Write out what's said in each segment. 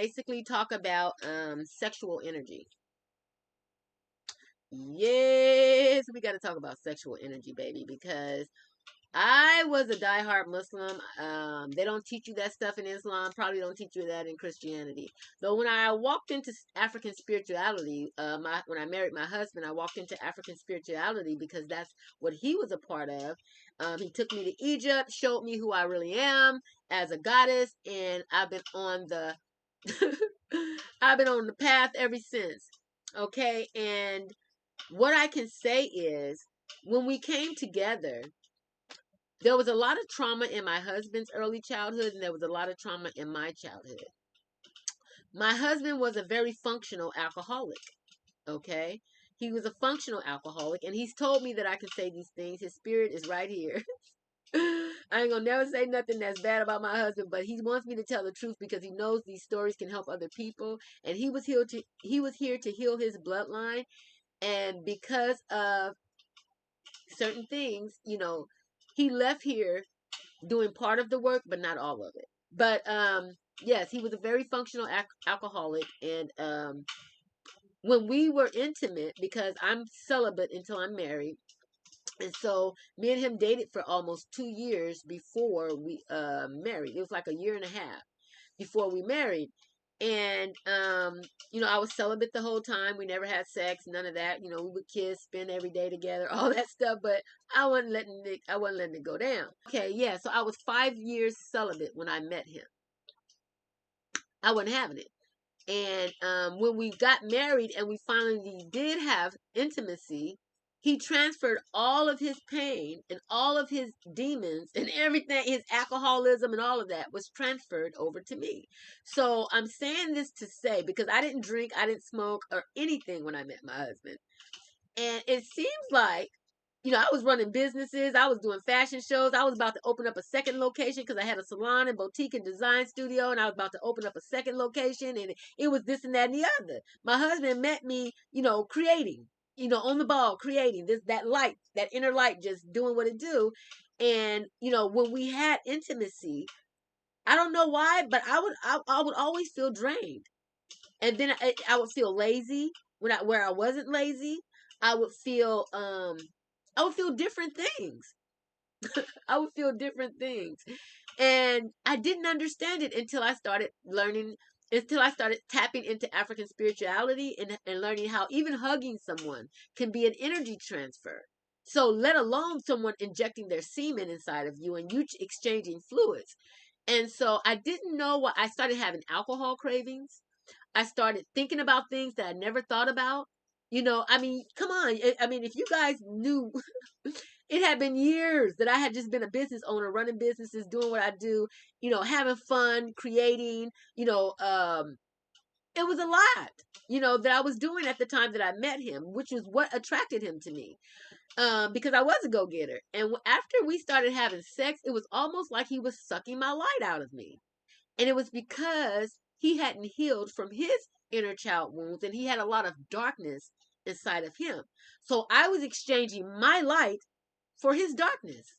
basically talk about sexual energy. Yes, we got to talk about sexual energy, baby, because I was a diehard Muslim. They don't teach you that stuff in Islam. Probably don't teach you that in Christianity. Though when I walked into African spirituality, when I married my husband, I walked into African spirituality because that's what he was a part of. He took me to Egypt, showed me who I really am as a goddess, and I've been on the I've been on the path ever since. Okay, and what I can say is when we came together, there was a lot of trauma in my husband's early childhood, and there was a lot of trauma in my childhood. My husband was a very functional alcoholic. Okay, he was a functional alcoholic, and he's told me that I can say these things. His spirit is right here. I ain't gonna never say nothing that's bad about my husband, but he wants me to tell the truth because he knows these stories can help other people, and he was here to heal his bloodline, and because of certain things, he left here doing part of the work, but not all of it. But yes, he was a very functional alcoholic, and when we were intimate, because I'm celibate until I'm married, and so me and him dated for almost 2 years before we married. It was like a year and a half before we married. And I was celibate the whole time. We never had sex, none of that. We would kiss, spend every day together, all that stuff, but I wasn't letting it go down. Okay, yeah, so I was 5 years celibate when I met him. I wasn't having it. And when we got married and we finally did have intimacy, he transferred all of his pain and all of his demons and everything, his alcoholism and all of that was transferred over to me. So I'm saying this to say, because I didn't drink, I didn't smoke or anything when I met my husband. And it seems like, I was running businesses. I was doing fashion shows. I was about to open up a second location because I had a salon and boutique and design studio, and I was about to open up a second location, and it was this and that and the other. My husband met me, creating, on the ball, creating that light, that inner light, just doing what it do. And when we had intimacy, I don't know why, but I would always feel drained, and then I would feel lazy where I wasn't lazy. I would feel different things. I would feel different things. And I didn't understand it until I started learning, until I started tapping into African spirituality and learning how even hugging someone can be an energy transfer. So let alone someone injecting their semen inside of you and you exchanging fluids. And so I didn't know what I started having alcohol cravings. I started thinking about things that I never thought about. Come on. If you guys knew, it had been years that I had just been a business owner, running businesses, doing what I do, having fun, creating, it was a lot, that I was doing at the time that I met him, which is what attracted him to me. Because I was a go-getter. And after we started having sex, it was almost like he was sucking my light out of me. And it was because he hadn't healed from his inner child wounds and he had a lot of darkness inside of him. So I was exchanging my light for his darkness.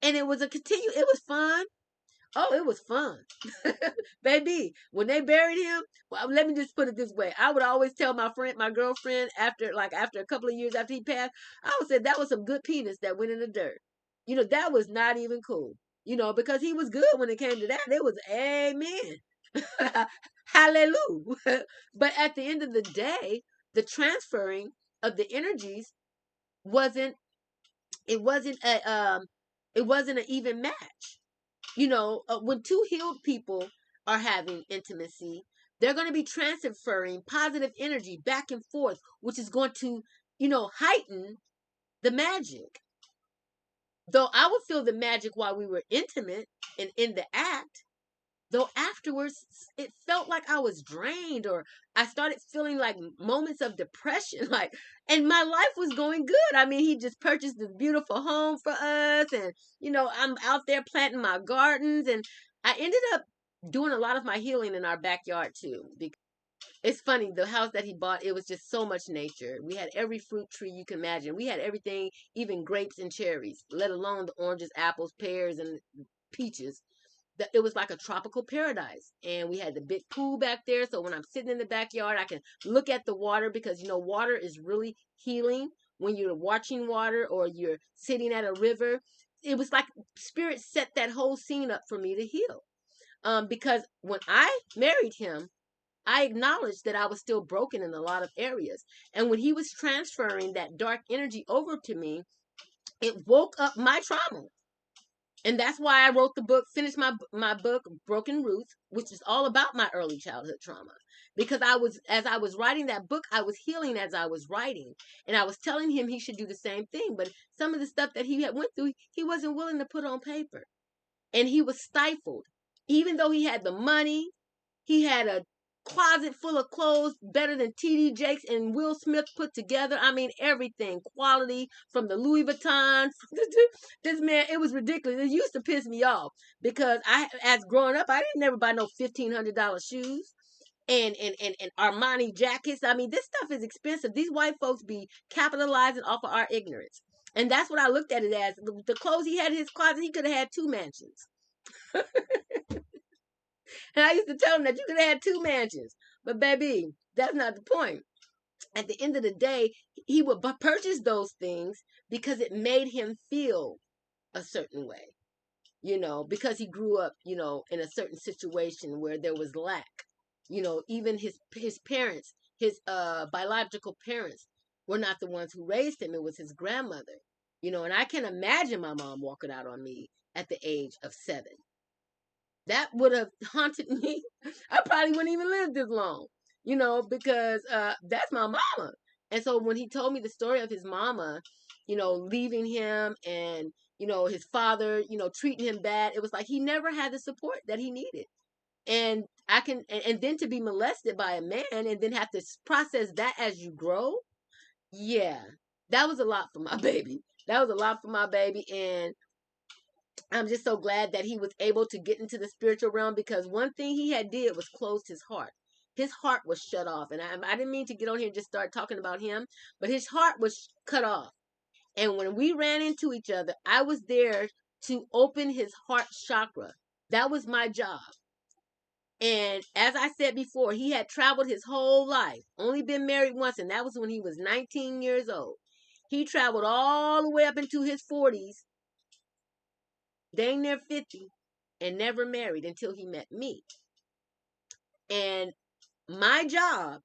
And it was it was fun. Oh, it was fun. Baby, when they buried him, well, let me just put it this way. I would always tell my girlfriend after a couple of years after he passed, I would say that was some good penis that went in the dirt. That was not even cool. Because he was good when it came to that. It was amen. Hallelujah. But at the end of the day, the transferring of the energies wasn't it wasn't an even match. When two healed people are having intimacy, they're going to be transferring positive energy back and forth, which is going to, heighten the magic. Though I would feel the magic while we were intimate and in the act, though afterwards it felt like I was drained, or I started feeling like moments of depression, and my life was going good. He just purchased this beautiful home for us, and I'm out there planting my gardens, and I ended up doing a lot of my healing in our backyard too. Because it's funny, the house that he bought, it was just so much nature. We had every fruit tree you can imagine. We had everything, even grapes and cherries, let alone the oranges, apples, pears, and peaches. it was like a tropical paradise, and we had the big pool back there. So when I'm sitting in the backyard, I can look at the water, because water is really healing when you're watching water or you're sitting at a river. It was like spirit set that whole scene up for me to heal. Because when I married him, I acknowledged that I was still broken in a lot of areas. And when he was transferring that dark energy over to me, it woke up my trauma. And that's why I wrote the book, finished my book, Broken Roots, which is all about my early childhood trauma. Because as I was writing that book, I was healing as I was writing. And I was telling him he should do the same thing. But some of the stuff that he had went through, he wasn't willing to put on paper. And he was stifled. Even though he had the money, he had a closet full of clothes better than TD Jakes and Will Smith put together. I mean, everything, quality, from the Louis Vuitton. This man, it was ridiculous. It used to piss me off, because as growing up, I didn't never buy no $1,500 shoes and Armani jackets. I mean, this stuff is expensive. These white folks be capitalizing off of our ignorance. And that's what I looked at it as. The clothes he had in his closet, he could have had 2 mansions. And I used to tell him that you could have had 2 mansions. But baby, that's not the point. At the end of the day, he would purchase those things because it made him feel a certain way, because he grew up, in a certain situation where there was lack. Even his parents, his biological parents, were not the ones who raised him. It was his grandmother. And I can imagine my mom walking out on me at the age of 7. That would have haunted me. I probably wouldn't even live this long, because that's my mama. And so when he told me the story of his mama, leaving him, and his father, treating him bad, it was like he never had the support that he needed. And and then to be molested by a man and then have to process that as you grow. Yeah, that was a lot for my baby. That was a lot for my baby. And I'm just so glad that he was able to get into the spiritual realm, because one thing he had did was closed his heart. His heart was shut off. And I didn't mean to get on here and just start talking about him, but his heart was cut off. And when we ran into each other, I was there to open his heart chakra. That was my job. And as I said before, he had traveled his whole life, only been married once, and that was when he was 19 years old. He traveled all the way up into his 40s, dang near 50, and never married until he met me. And my job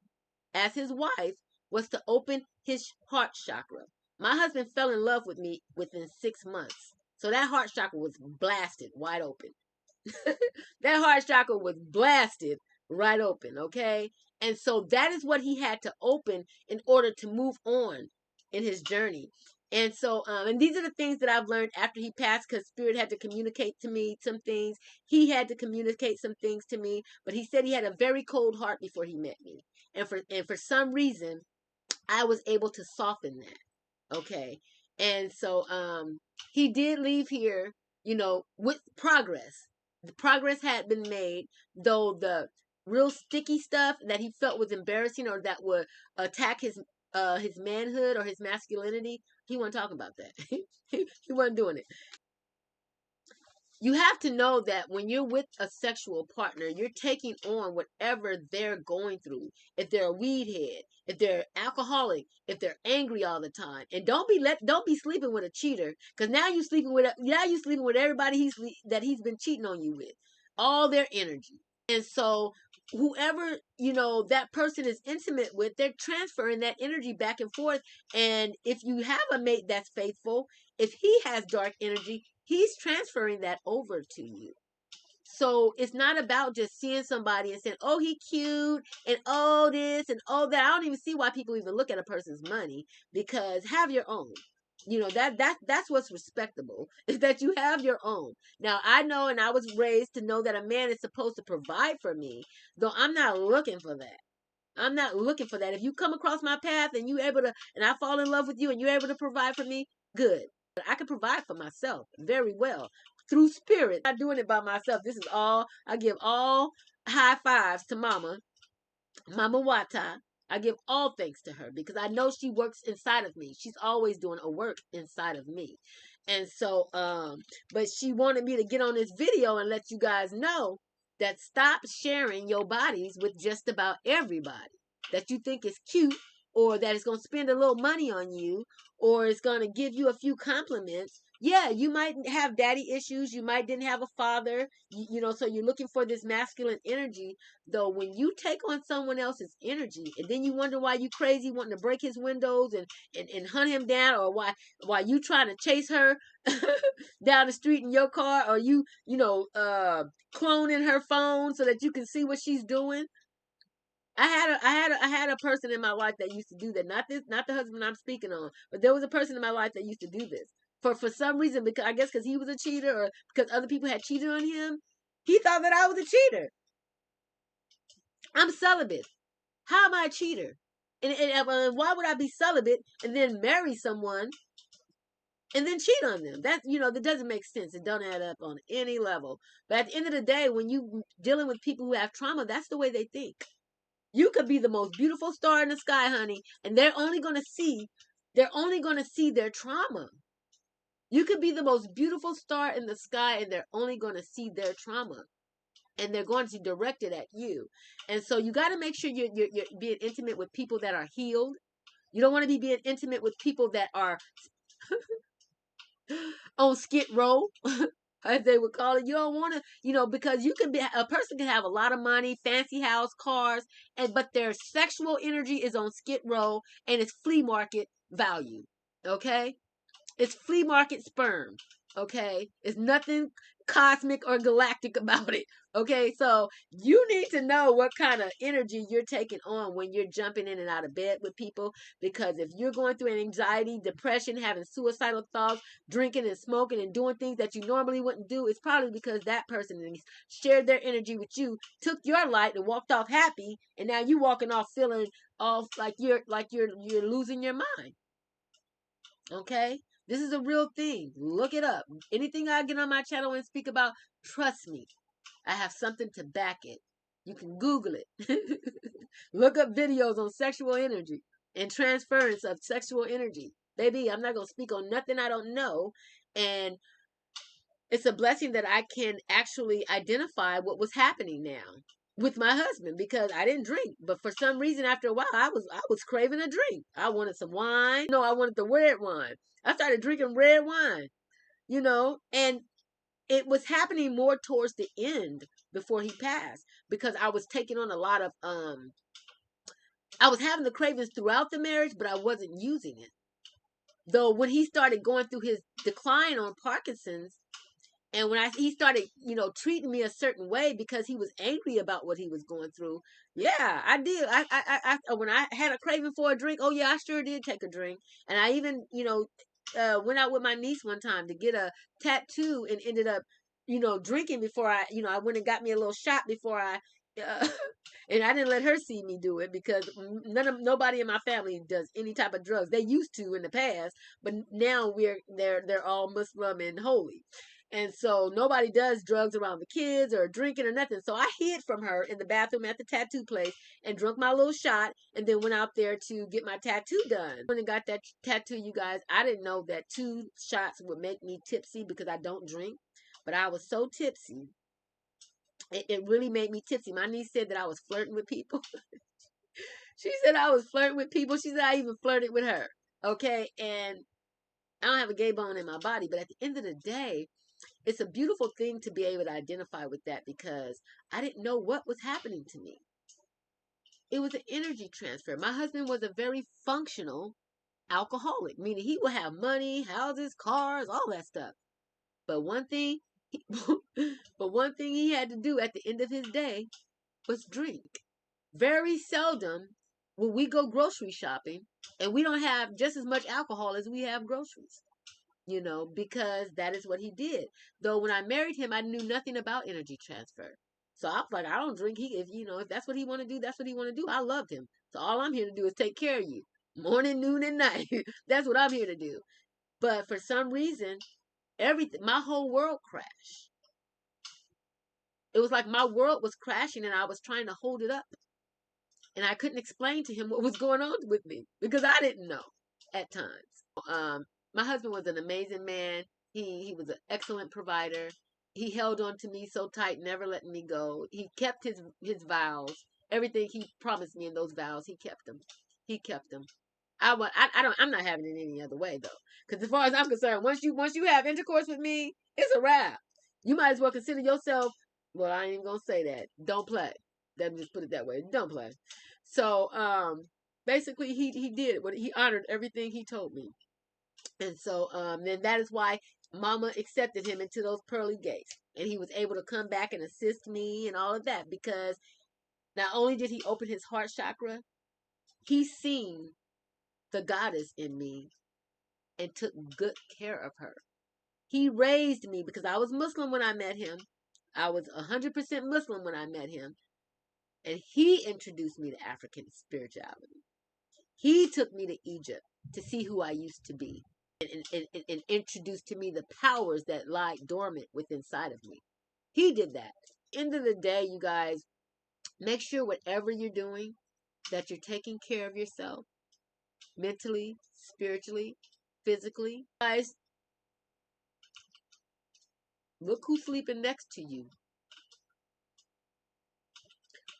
as his wife was to open his heart chakra. My husband fell in love with me within 6 months. So that heart chakra was blasted wide open. That heart chakra was blasted right open, okay? And so that is what he had to open in order to move on in his journey. And so, and these are the things that I've learned after he passed, because Spirit had to communicate to me some things. He had to communicate some things to me, but he said he had a very cold heart before he met me. And for some reason, I was able to soften that. Okay. And so, he did leave here, with progress. The progress had been made, though the real sticky stuff that he felt was embarrassing or that would attack his manhood or his masculinity, he wasn't talking about that. He wasn't doing it. You have to know that when you're with a sexual partner, you're taking on whatever they're going through. If they're a weed head, if they're alcoholic, if they're angry all the time, and don't be sleeping with a cheater, because now you sleeping with everybody that he's been cheating on you with, all their energy. And so whoever that person is intimate with, they're transferring that energy back and forth. And if you have a mate that's faithful, if he has dark energy, he's transferring that over to you. So it's not about just seeing somebody and saying, oh, he cute, and oh, this and oh, that. I don't even see why people even look at a person's money, because have your own. That's what's respectable, is that you have your own. Now, I know, and I was raised to know that a man is supposed to provide for me, though I'm not looking for that. I'm not looking for that. If you come across my path and and I fall in love with you and you're able to provide for me, good. But I can provide for myself very well through spirit. I'm not doing it by myself. This is all, I give all high fives to Mama Wata. I give all thanks to her, because I know she works inside of me. She's always doing a work inside of me. And so, but she wanted me to get on this video and let you guys know that stop sharing your bodies with just about everybody that you think is cute, or that is going to spend a little money on you, or is going to give you a few compliments. Yeah, you might have daddy issues. You might didn't have a father, so you're looking for this masculine energy. Though when you take on someone else's energy and then you wonder why you crazy wanting to break his windows and hunt him down, or why you trying to chase her down the street in your car, or cloning her phone so that you can see what she's doing. I had a person in my life that used to do that. Not the husband I'm speaking on, but there was a person in my life that used to do this. For some reason, because I guess because he was a cheater, or because other people had cheated on him, he thought that I was a cheater. I'm celibate. How am I a cheater? And why would I be celibate and then marry someone and then cheat on them? That doesn't make sense. It don't add up on any level. But at the end of the day, when you dealing with people who have trauma, that's the way they think. You could be the most beautiful star in the sky, honey, and they're only gonna see their trauma. You could be the most beautiful star in the sky, and they're only gonna see their trauma, and they're going to direct it at you. And so you got to make sure you're being intimate with people that are healed. You don't want to be being intimate with people that are on skid row, as they would call it. You don't want to, because a person can have a lot of money, fancy house, cars, but their sexual energy is on skid row, and it's flea market value. Okay, it's flea market sperm. Okay, it's nothing cosmic or galactic about it. Okay, so you need to know what kind of energy you're taking on when you're jumping in and out of bed with people. Because if you're going through an anxiety, depression, having suicidal thoughts, drinking and smoking and doing things that you normally wouldn't do, it's probably because that person shared their energy with you, took your light and walked off happy, and now you walking off feeling off like you're losing your mind. Okay? This is a real thing. Look it up. Anything I get on my channel and speak about, trust me, I have something to back it. You can Google it. Look up videos on sexual energy and transference of sexual energy. Baby, I'm not going to speak on nothing I don't know. And it's a blessing that I can actually identify what was happening now with my husband, because I didn't drink, but for some reason after a while I was craving a drink. I wanted some wine. No, I wanted the red wine. I started drinking red wine, and it was happening more towards the end before he passed, because I was taking on a lot of I was having the cravings throughout the marriage, but I wasn't using it. Though when he started going through his decline on Parkinson's, and when he started, treating me a certain way because he was angry about what he was going through. Yeah, I did. When I had a craving for a drink, oh yeah, I sure did take a drink. And I even, went out with my niece one time to get a tattoo, and ended up, drinking before I went and got me a little shot before uh, and I didn't let her see me do it, because nobody in my family does any type of drugs. They used to in the past, but now they're all Muslim and holy. And so nobody does drugs around the kids or drinking or nothing. So I hid from her in the bathroom at the tattoo place and drunk my little shot, and then went out there to get my tattoo done. When I got that tattoo, you guys, I didn't know that 2 shots would make me tipsy, because I don't drink. But I was so tipsy. It really made me tipsy. My niece said that I was flirting with people. She said I was flirting with people. She said I even flirted with her. Okay. And I don't have a gay bone in my body. But at the end of the day, it's a beautiful thing to be able to identify with that, because I didn't know what was happening to me. It was an energy transfer. My husband was a very functional alcoholic, meaning he would have money, houses, cars, all that stuff. But one thing, but one thing he had to do at the end of his day was drink. Very seldom will we go grocery shopping and we don't have just as much alcohol as we have groceries, because that is what he did. Though when I married him, I knew nothing about energy transfer. So I was like, I don't drink. If that's what he want to do, that's what he want to do. I loved him. So all I'm here to do is take care of you, morning, noon, and night. That's what I'm here to do. But for some reason, my whole world crashed. It was like my world was crashing, and I was trying to hold it up. And I couldn't explain to him what was going on with me, because I didn't know at times. My husband was an amazing man. He was an excellent provider. He held on to me so tight, never letting me go. He kept his vows. Everything he promised me in those vows, he kept them. He kept them. I don't, I'm not having it any other way though. Because as far as I'm concerned, once you have intercourse with me, it's a wrap. You might as well consider yourself. Well, I ain't even gonna say that. Don't play. Let me just put it that way. Don't play. So basically he did what he honored everything he told me. And so then that is why Mama accepted him into those pearly gates. And he was able to come back and assist me and all of that, because not only did he open his heart chakra, he seen the goddess in me and took good care of her. He raised me because I was Muslim when I met him. I was 100% Muslim when I met him. And he introduced me to African spirituality. He took me to Egypt to see who I used to be, and introduced to me the powers that lie dormant within inside of me. He did that. End of the day, you guys, make sure whatever you're doing, that you're taking care of yourself mentally, spiritually, physically. Guys, look who's sleeping next to you.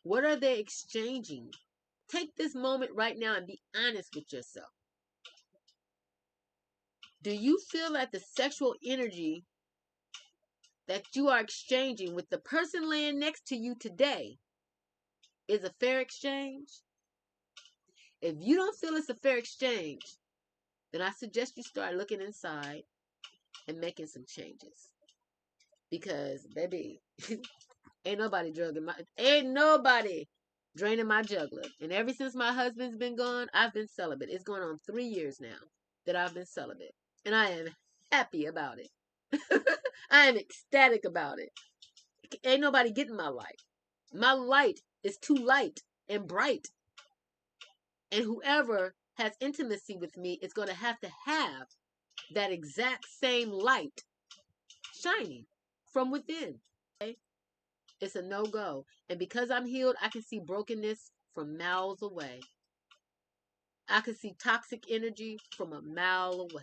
What are they exchanging? Take this moment right now and be honest with yourself. Do you feel that the sexual energy that you are exchanging with the person laying next to you today is a fair exchange? If you don't feel it's a fair exchange, then I suggest you start looking inside and making some changes. Because, baby, ain't nobody draining my juggler. And ever since my husband's been gone, I've been celibate. It's going on 3 years now that I've been celibate. And I am happy about it. I am ecstatic about it. Ain't nobody getting my light. My light is too light and bright. And whoever has intimacy with me is going to have that exact same light shining from within. Okay? It's a no-go. And because I'm healed, I can see brokenness from miles away. I can see toxic energy from a mile away.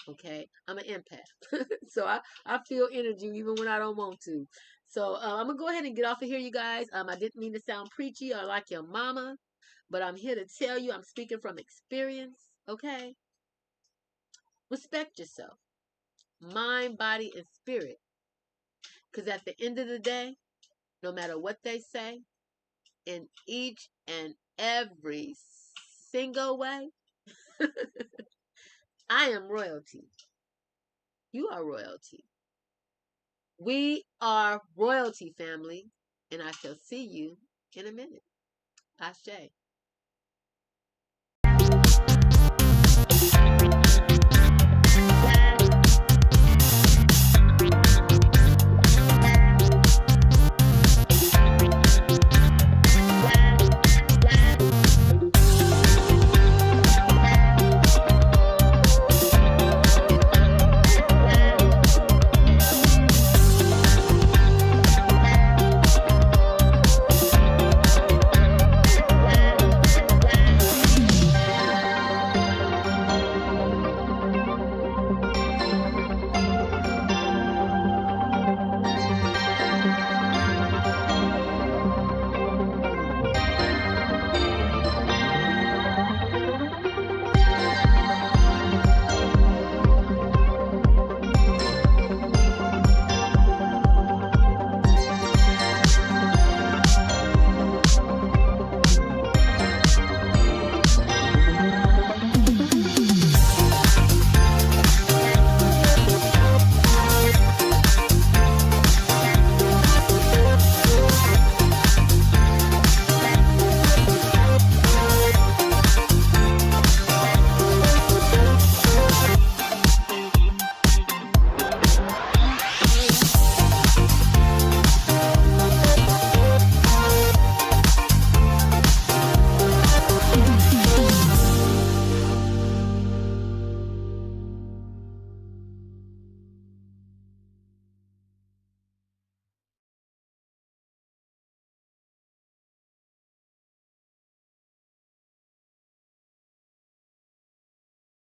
Okay? I'm an empath. So I feel energy even when I don't want to. So I'm going to go ahead and get off of here, you guys. I didn't mean to sound preachy or like your mama, but I'm here to tell you I'm speaking from experience. Okay? Respect yourself. Mind, body, and spirit. Because at the end of the day, no matter what they say, in each and every single way, I am royalty. You are royalty. We are royalty, family. And I shall see you in a minute. Ashe.